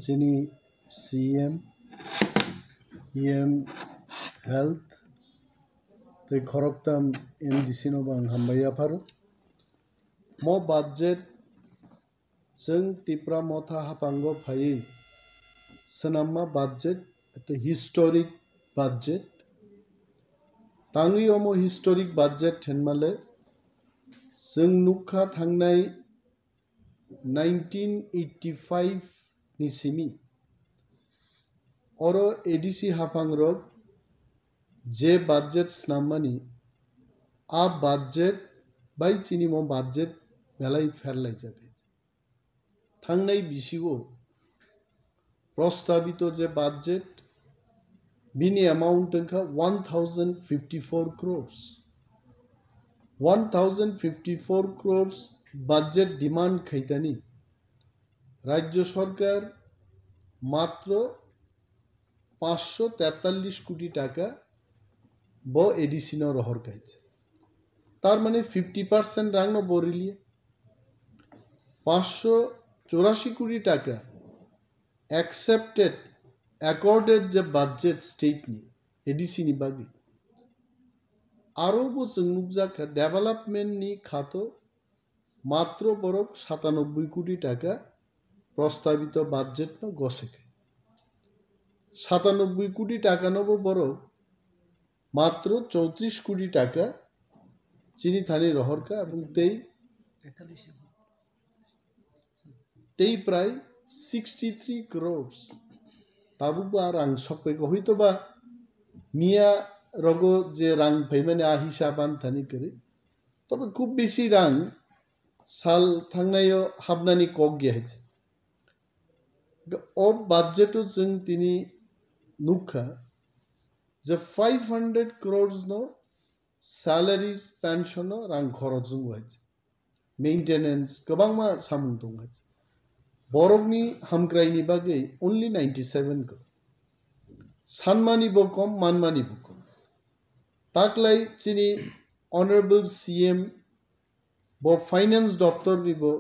যিনি CM EM health tei khoroktam MDC no bang hambaya pharu mo budget जों तिप्रा मथा हापांगो फायै सोनामा budget একটা historic budget तांगि Amo historic budget हेनमाले जों नुखा थांनाय 1985 नि सिमी अरो ADC हापांग्रब जे budget स्नाममानि आ budget बाय चिनि मो budget बेलाई फेरलाई जागे थांनाय बिसिगो प्रस्तावित जे budget बिनि amount का 1054 crores 1054 crores budget demand खैतानि राज्य सरकार मात्र 543 कोटी टाका ब ADC न रहर खाइছে तार माने 50% रां न बरिलिए 584 कोटी टाका accepted accorded जे budget state नि ADC नि बागी आरो बो जों नुजाखा डेभलपमेंट नि खातो मात्र बरक 97 कोटी टाका प्रस्तावित budget न गसेखे 97 कोटी टाका नबो बरक मात्र 34 कोटी टाका चिनी थानी रहरका এবং तेई प्राय 63 crores ताबुबो रां सकैको हयतोबा मिया रगो जे रां फैमाने आ हिसाबान थानी करे तबे खूब बेसी रां साल थांनायो हाबनानि कक गयाइছে अब बाजेटो जों तिनी नुखा जे 500 crores no salaries pension no रां खरच जों वाइছে maintenance गोबां मा सामुं दंगाइছে बरगनि हामग्रायनि बागै only 97 को सानमानि बो कम मानमानि बो कम ताकलाय चिनि honorable CM बो फाइनेंस दफ्तर नि बो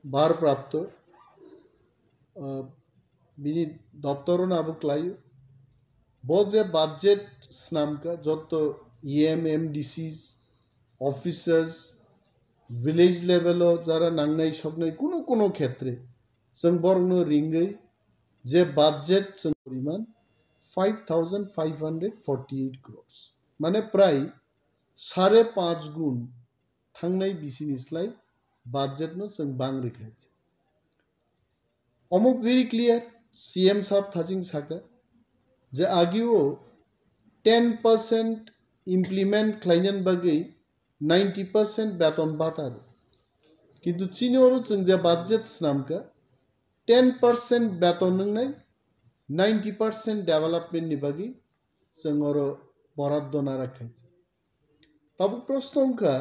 बार प्राप्त बिनि दफ्तर ना बो क्लायो बो जे budget स्नाम का जत्तो EMMDCs officers village level जरा नांगनाय सकनाय कुनो कुनो क्षेत्रे जों बरनो रिंगै जे budget जों परिमाण 5548 crores माने प्राय 5.5 गुण थांनाय बिसिनिस्लाय budget नो जों बांग्रि खाइছে almost very clear CM साहब थाजिं साका जे आगियो 10% implement खालायनायनि बागै 90% बेतन बातार किन्तु चिनियोरो जों जे budget स्नामका 10% बेतन नंनाय 90% डेवलपमेंट नि बागै जों ओरो बराद्द ना राखाय ताबु प्रश्नंका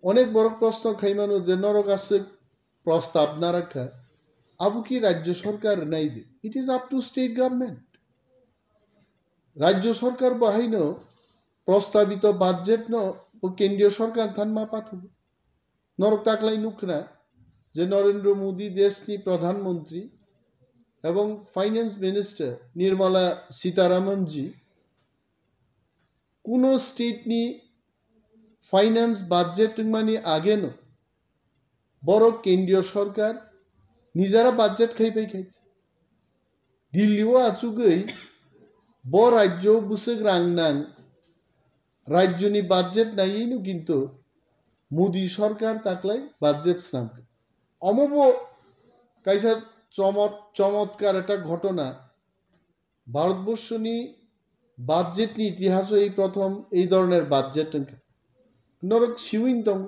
अनेक बड़ प्रश्न खाइमानो जे नरगासे प्रस्ताव ना राखा आबु की राज्य सरकार नाइदे it is up to state government राज्य सरकार बाहायनो प्रस्तावित budget नो केंद्रीय सरकार थान मा पाथो नरक ताकलाय नुखना जे नरेंद्र मोदी देशनि प्रधानमंत्री एवं फाइनेंस मिनिस्टर निर्मला सीतारामन जी कुनो स्टेट नि फाइनेंस budget मानी आगे न बरो केंद्रीय सरकार निजारा budget खाइबाय खाइছে दिल्लीओ आचुगै ब राज्य बुसक रांनां राज्यनि budget नायैनो किन्तु मोदी सरकार ताकलाय budget स्नाम अमबो कायसा चमत्कार एक घटना भारतबर्षनि budget नि इतिहासो এই प्रथम এই ধরনের budget नरक सिउइन दं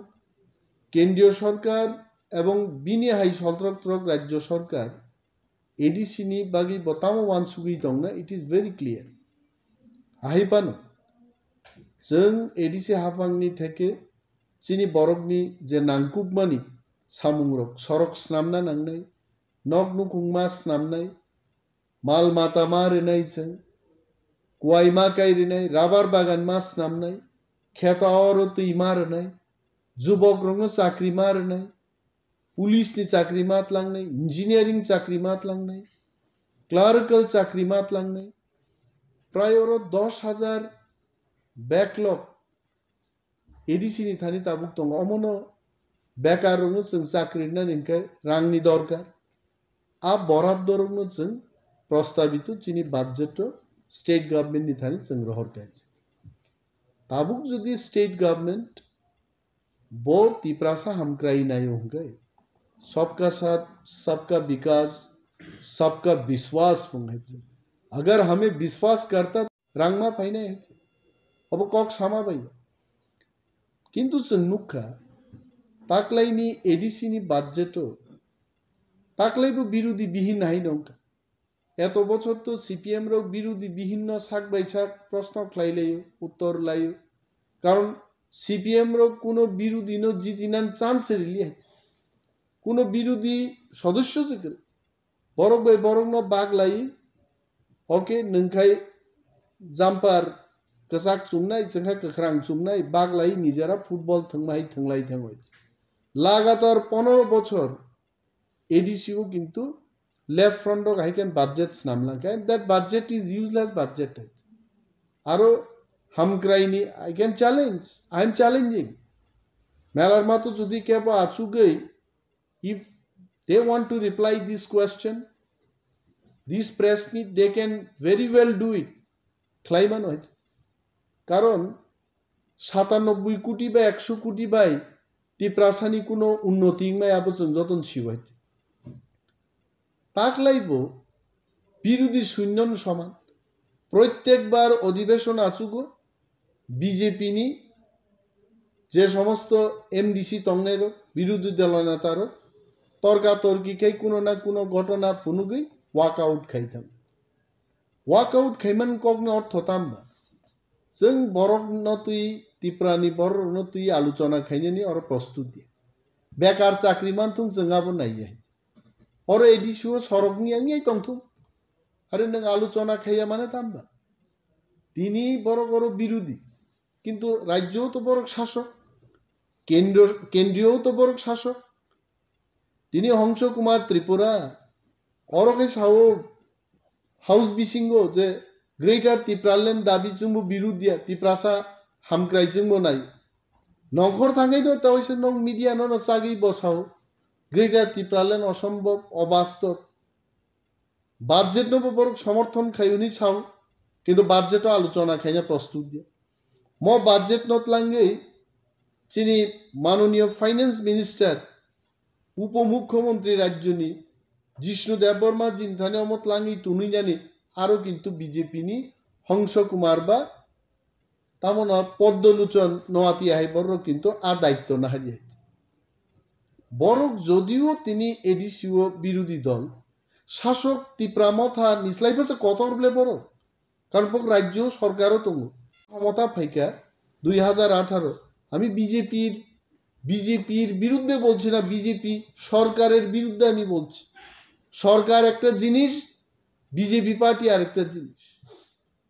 केंद्रीय सरकार एवं बिनि हाई सल्तनत्रक राज्य सरकार ADC नि बागै बतामो वानसुगै दंना इट इज वेरी क्लियर हाइपानो जों ADC हाफांनि थेके चिनि बरगनि जे नांकुकमानि सामुंरक सरक स्नामना नांनाय नग नुकुंमा स्नामनाय माल माता मा रेनाय जों कुवाइमा कायरिनाय राबार बागान मा स्नामनाय खेता और तैमा रेनाय जुबक रंनो चाकरी मा रेनाय पुलिस नि चाकरी मात लांनाय इंजीनियरिंग चाकरी मात लांनाय क्लार्कल चाकरी मातलांनाय प्राय 10,000 बैकलग एडिसिनि थानि ताबुक दं अमनो बेकार रंनो जों चाकरी निखाय रांनि दरकार आ बराद्द रंनो जों प्रस्तावित चिनि बाजेट स्टेट गभर्नमेंट नि थानि जों रहर गायছে ताबुक जुदि स्टेट गभर्नमेंट बो तिप्रासा हमक्राई नायो होंगे सबका साथ सबका विकास सबका विश्वास होंगे अगर हमें विश्वास करता रांगमा फाइना है अब कक सामा भाई किंतु जों नुखा ताकलाइनि एडिसिनि बाजेट ताकलाइबो बिरोधी बिहीन हाय नंका एत बছর तो सीपीएम रक बिरोधी बिहीन साक बाय साक प्रश्न खाइलायो उत्तर लायो कारण सीपीएम रक कोनो बिरोधी न जितिनान चान्स रिलिया कोनो बिरोधी सदस्य जके बरक बाय बरक न बाग लाई ओके नंखाय जाम्पार कसाक सुमनाय जोंहा कखरां सुमनाय बाग लाई निजारा फुटबल थंमाय थंलाय थंबाय लगातार 15 বছর एडीसीओ किंतु लेफ्ट फ्रंट रक हाइकेन budget नामलांका that budget is useless budget आरो हमक्राइनि I can challenge I am challenging मेलारमा तो जुदी केबो आछु गई if they want to reply this question this press meet they can very well do it क्लाइमान হয় কারণ 97 কোটি বা 100 কোটি বাই तिप्रासानि कोनो उन्नति माय आबो जों जतन सिबाय ताकलाइबो बिरोधी शून्यन समान प्रत्येकबार अधिवेशन आछुगो बीजेपी जे समस्त एमडीसी तंगनेर विरोधी दलनेतार तर्कातर्की खाई कोनो ना कोनो घटना फुनुगई वाकआउट खाइथाम वाकआउट खाइमान कगनो अर्थ ताम्बा जों बरक नतुई तिप्रानि बरक नतुई आलोचना खाइनेनि और प्रस्तुति बेकार चाकरी मानथुं जोंहाबो नाइया और एडिसिओ सरकनि आंगै तंथुं आरो नों आलोचना खाइया माने ताम्बा तिनि बरक और बिरोधी किंतु राज्य तो बरक शासक केंद्रीय तो बरक शासक तिनि हंस कुमार त्रिपुरा और के साओ हाउस बिसिंगो जे ग्रेटर तिप्रालेन दाबी जोंबो बिरोधिया तिप्रासा हामक्राइ जोंबो नाय नखर थांगै न तावैसे नं मिडिया न चागै बसाओ ग्रेटर तिप्रालेन असंभव अबास्तव बाजेट नो बरक समर्थन खायुनि साव किंतु बाजेट आलोचना खाइना प्रस्तुत दिया म बाजेट नत लांगै चिनि माननीय फाइनेंस मिनिस्टर उपमुख्यमंत्री राज्यनि जिष्णु देबबर्मा जिनथाने अमत लांगै तुनिजानि आरो किंतु बीजेपी नि हंस कुमार बा तामना पद्मलोचन नोआती हाय बरक किंतु आ दायित्व ना हारिया बरक जदिও তিনি एडीसीओ বিরোধী দল শাসক তিপ্রামথা নিসলাইবাসে কতরবলে বড় কারণ রাজ্য সরকারও তো ক্ষমতা ফাইকা 2018 আমি বিজেপির বিরুদ্ধে বলছি না বিজেপি সরকারের বিরুদ্ধে আমি বলছি সরকার একটা জিনিস বিজেপি পার্টি আরেকটা জিনিস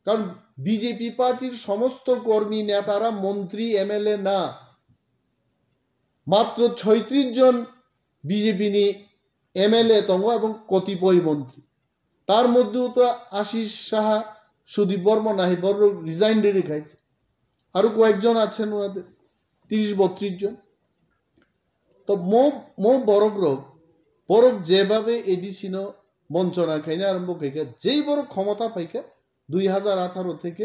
কারণ বিজেপি পার্টির সমস্ত কর্মী নেতারা মন্ত্রী এমএলএ না মাত্র 36 জন বিজেপি নি এমএলএ তঙ্গ এবং কতিপয় মন্ত্রী তার মধ্যেও তো আশিস সাহা সুদীপ বর্মন নাহি বড় রিজাইন রে খাইছে আরো কয়েকজন আছেন ওনাদের 30-32 জন তো মো বরক যেভাবে এডিসি ন বঞ্চনা খাইনা আরম্ভ খাইকা যেই বড় ক্ষমতা পাইকা 2018 থেকে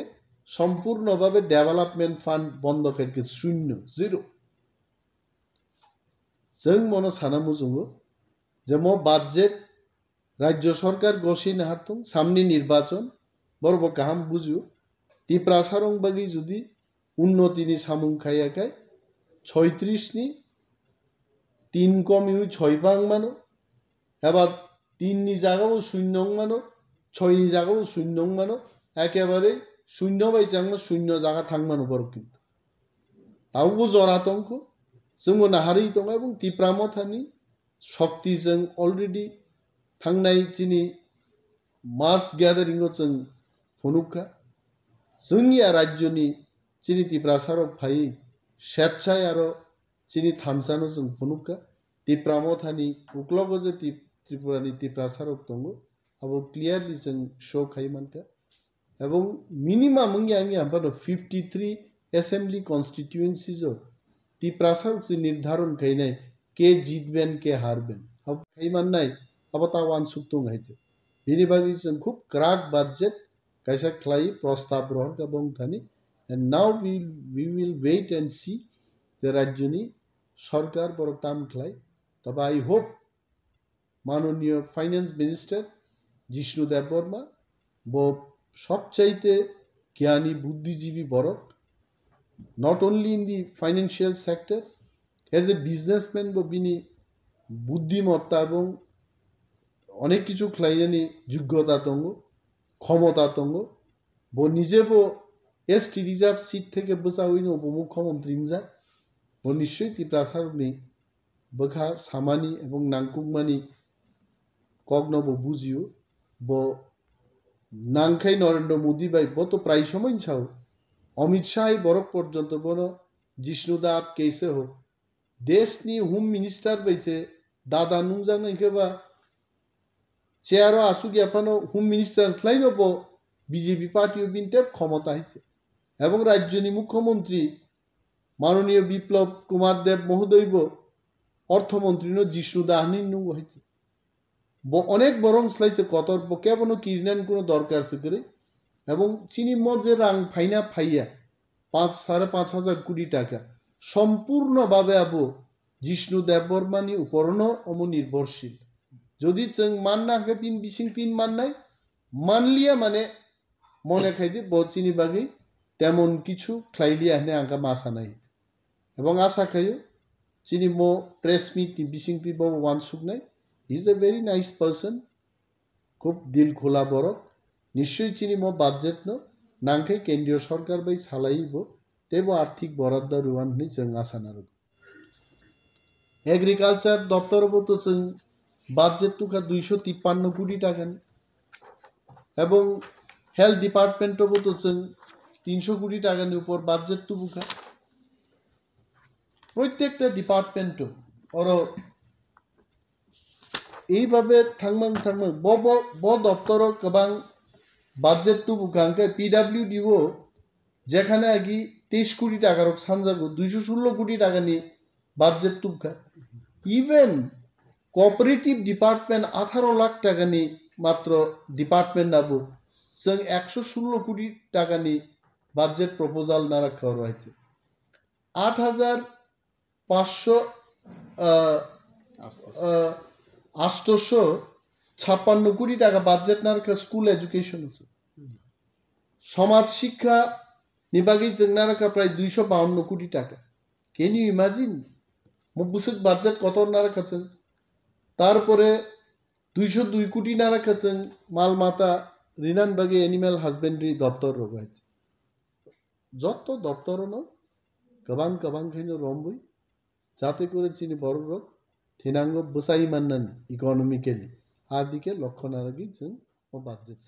সম্পূর্ণভাবে ডেভেলপমেন্ট ফান্ড বন্ধ খাইকে শূন্য জিরো जों मन सानामु जोङो जे म बाजेट राज्य सरकार गसिन हारथुं सामनि निर्वाचन बरबो गाहाम बुझियो तिप्रासारं बागै जुदि उन्नतिनि सामुं खायाखाय 36 नि 3 कमिउ 6 बां मानो एबा 3 नि जागाव शून्य मानो 6 नि जागाव शून्य मानो एकेबारे शून्य बाय जांनो शून्य जागा थां मानो बरक किन्तु तावबो जरातंक जोंबो नाहारि दं এবং तिप्रामथानि शक्तिजों अलरेडी थांनाय चिनि मास ग्यादारिंग जों फनुखा जोंनिया राज्यनि चिनि तिप्रासारक फाइ स्वेच्छाय आरो चिनि थामसानो जों फनुखा तिप्रामथानि उक्लग जे त्रिपुरानि तिप्रासारक दङ abo clearly जों show खायमानखा এবং minimum आंनि आंबानो 53 assembly constituencies of ती प्रासार से निर्धारण खायनाय के जीतबेन के हारबेन अब खायमान नाय अब तावान सुक्तों हायचे बिनि बागै जों खूब क्राक बाजेट कैसा खलाय प्रस्ताब रहन का बं थानि and now we will wait and see the राज्यनि सरकार बर ताम खलाय तब I hope माननीय फाइनेंस मिनिस्टर जिष्णु देबबर्मा बो सबचाइते ज्ञानी बुद्धिजीवी बरक not only in the financial sector as a businessman bo bini বুদ্ধিমত্তা এবং অনেক কিছু খ্লাইনি যোগ্যতা তঙ্গ ক্ষমতা তঙ্গ বো নিজে বো এসটি রিজার্ভ সিট থেকে বসাউইনো উপমুখ্যমন্ত্রী যা বো নিশ্চয়ই তি প্রাসারনি বখা সামানি এবং নাংকুকমানি কগ্ন বো বুঝিও বো নাংখাই নরেন্দ্র মোদী বাই বতো প্রায় সময় ছাও অমিত শাহ বরক পর্যন্ত বনো জিষ্ণুদাব কেসে হোক দেশনি হোম মিনিস্টার বাইছে দাদা নুংজাং নাইকেবা চেয়ারো আসুক এফানো হোম মিনিস্টার স্লাইনো বো বিজেপি পার্টিও বিনতে ক্ষমতা হয়েছে এবং রাজ্যনি মুখ্যমন্ত্রী মাননীয় বিপ্লব কুমার দেব মহোদয়ব অর্থমন্ত্রী জিষ্ণু দাহানি নুঙ্গ হয়েছে অনেক বরং স্লাইছে কতর কেবল কিরনান কোনো দরকার সে করে এবং চিনি মজে রাং ফাইনা ফাইয়া 5,500 কোটি টাকা সম্পূর্ণভাবে আবো জিষ্ণু দেববর্মানি উপরনো অমনির্ভরশীল যদি जों मानना के पिन बिसिं तीन माननाय मानलिया माने মনে খাইদি বচিনি বাগি তেমন কিছু খ্লাইলিয়া নে আঙ্কা মাসা নাই এবং আশা খাইও চিনি মো প্রেস মিট বিসিং পি বো ওয়ান সুকনাই is a very nice person খুব দিল খোলা বড় নিশ্চয়ই চিনি মো বাজেট ন নাংখাই কেন্দ্রীয় সরকার বাই সালাইব তেবো আর্থিক বরাদ্দ রুয়ান নি जों আশা নারু এগ্রিকালচার দপ্তর বতো जों বাজেট টুকা 253 কোটি টাকা এবং হেলথ ডিপার্টমেন্টও বতো जों 300 কোটি টাকার উপর বাজেট টুকা প্রত্যেকটা ডিপার্টমেন্ট ওর এইভাবে থাংমাং ব দপ্তর গোবাং বাজেট টুকা পিডব্লিউডিও যেখানে আগি 23 কোটি টাকার সানজাগো 216 কোটি টাকা নিয়ে বাজেট টুকা ইভেন কোঅপারেটিভ ডিপার্টমেন্ট 18 লাখ টাকা নিয়ে মাত্র ডিপার্টমেন্ট আবো जों 116 কোটি টাকা নিয়ে বাজেট প্রপোজাল না রাখা হয়েছে 8,856 কোটি টাকা বাজেট না রাখা স্কুল এডুকেশন হচ্ছে সমাজ শিক্ষা নিবাগী जों না রাখা প্রায় 252 কোটি টাকা ক্যান ইউ ইমাজিন মুবুসিক বাজেট কত না রাখা जों তারপরে 202 কোটি না রাখা जों মালমাতা রিনান বাগে অ্যানিমাল হাজবেন্ডারি দপ্তর রয়েছে যত দপ্তর ন গোবাং খাইনো রম্বই যাতে করে চিনি বড় রোগ থিনাঙ্গ বসাই মান্নান ইকোনমিক্যালি আর দিকে লক্ষ্য না রাখি जों ও বাজেট